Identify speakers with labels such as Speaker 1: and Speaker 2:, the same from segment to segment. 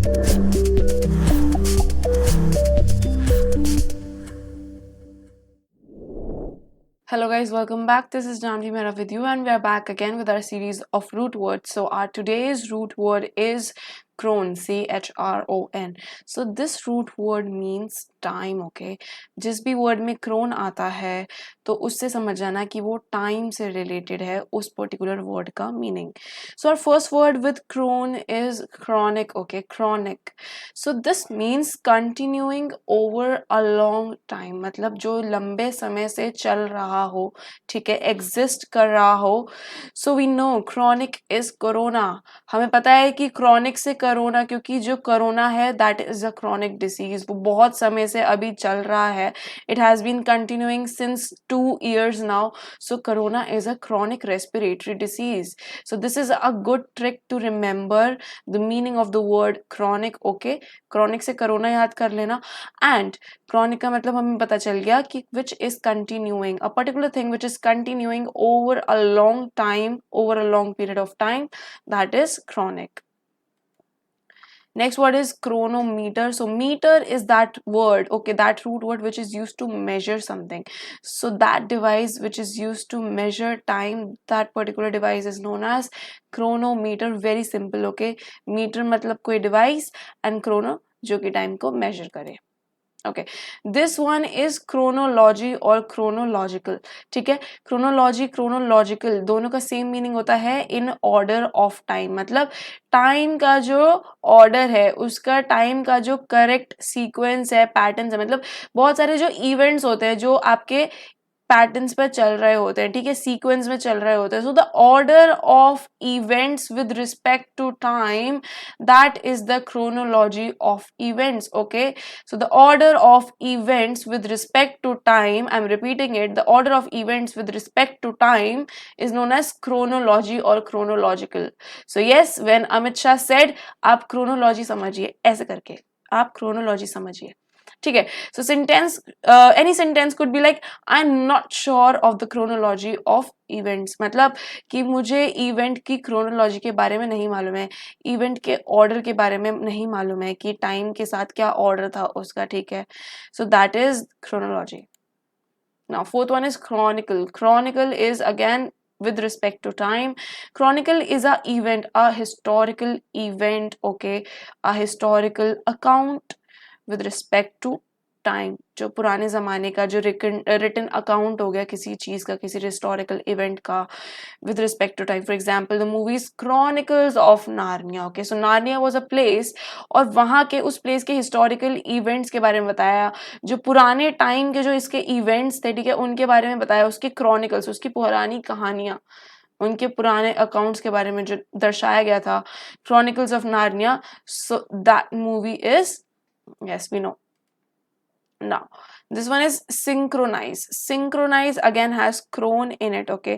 Speaker 1: Hello guys, welcome back. This is Janvi Mehra with you and we are back again with our series of root words. So our today's root word is chron, C-H-R-O-N. So this root word means time, okay? जिस भी word में chron आता है तो उससे समझ जाना कि वो time से related है उस particular word का meaning. So our first word with chron is chronic, okay? Chronic. So this means continuing over a long time, मतलब जो लंबे समय से चल रहा हो, ठीक है, exist कर रहा हो. So we know chronic is corona. हमें पता है कि chronic से कोरोना, क्योंकि जो कोरोना है that is a chronic disease, वो बहुत समय से अभी चल रहा है. It has been continuing since 2 years now. So corona is a chronic respiratory disease. So this is a good trick to remember the meaning of the word chronic, okay? Chronic से corona याद कर लेना. And chronic का मतलब हमें पता चल गया कि which is continuing, a particular thing which is continuing over a long time, over a long period of time, that is chronic. Next word is chronometer. So meter is that word, okay, that root word which is used to measure something. So that device which is used to measure time, that particular device is known as chronometer. Very simple, okay. Meter मतलब कोई device and chrono जो कि time को measure करे. Okay, this one is chronology और chronological. ठीक है, chronology chronological दोनों का same meaning होता है in order of time. मतलब time का जो order है उसका time का जो correct sequence है, patterns है, मतलब बहुत सारे जो events होते हैं जो आपके पैटर्न्स पर चल रहे होते हैं, ठीक है, सीक्वेंस में चल रहे होते हैं. So the order of events with respect to time, that is the chronology of events. Okay, so the order of events with respect to time, I am repeating it, the order of events with respect to time is known as chronology और chronological. So yes, when Amit Shah said, आप chronology समझिए, ऐसे करके आप chronology समझिए. ठीक है, so sentence, any sentence could be like I am not sure of the chronology of events, मतलब कि मुझे इवेंट की क्रोनोलॉजी के बारे में नहीं मालूम है, इवेंट के ऑर्डर के बारे में नहीं मालूम है कि टाइम के साथ क्या ऑर्डर था उसका. ठीक है, so that is chronology. Now fourth one is chronicle. Chronicle is again with respect to time. Chronicle is a event, a historical event, okay, a historical account with respect to time. जो पुराने ज़माने का जो written account हो गया किसी चीज़ का, किसी हिस्टोरिकल इवेंट का, with respect to time. For example the movies chronicles of Narnia. Okay, so Narnia was a place और वहाँ के उस प्लेस के हिस्टोरिकल इवेंट्स के बारे में बताया, जो पुराने टाइम के जो इसके इवेंट्स थे, ठीक है, उनके बारे में बताया, उसके क्रॉनिकल्स, उसकी पुरानी कहानियाँ, उनके पुराने अकाउंट्स के बारे में जो दर्शाया गया था, chronicles of Narnia. So that movie is, yes, we know. Now this one is synchronize. Synchronize again has chron in it. Okay,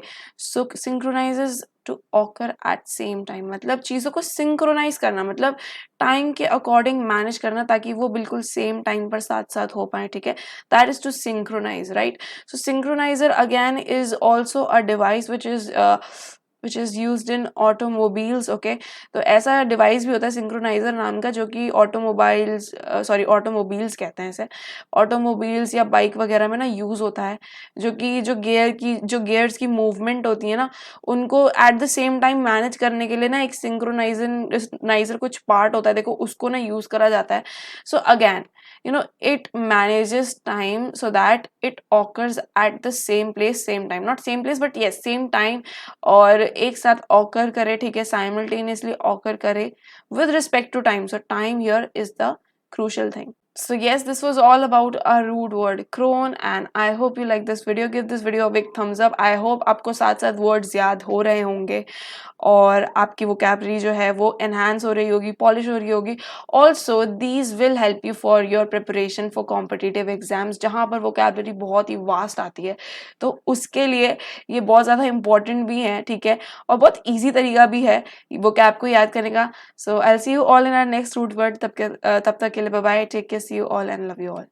Speaker 1: so synchronizes to occur at same time, मतलब चीज़ों को synchronize करना, मतलब टाइम के according manage करना ताकि वो बिल्कुल सेम टाइम पर साथ साथ हो पाए. ठीक है, that is to synchronize, right? So synchronizer again is also a device which is used in automobiles. okay, तो ऐसा डिवाइस भी होता है सिंक्रोनाइजर नाम का, जो कि ऑटोमोबाइल्स कहते हैं इसे, ऑटोमोबाइल्स या बाइक वगैरह में ना यूज होता है, जो कि जो गियर्स की मूवमेंट होती है ना, उनको at the same time manage करने के लिए ना एक सिंक्रोनाइजर कुछ पार्ट होता है, देखो उसको ना यूज करा जाता है. So again, you know, it manages time so that it occurs at the same place, same time, not same place but yes same time, और एक साथ occur करे, ठीक है, simultaneously occur करे with respect to time. So time here is the crucial thing. So yes, this was all about our root word chron and I hope you like this video. Give this video a big thumbs up. I hope आपको साथ साथ words याद हो रहे होंगे और आपकी vocabulary जो है वो enhance हो रही होगी, polish हो रही होगी. Also these will help you for your preparation for competitive exams, जहाँ पर vocabulary बहुत ही vast आती है, तो उसके लिए ये बहुत ज़्यादा important भी है, ठीक है, और बहुत easy तरीका भी है vocab को याद करने का. So I'll see you all in our next root word. तब तक के लिए bye bye, take care, see you all and love you all.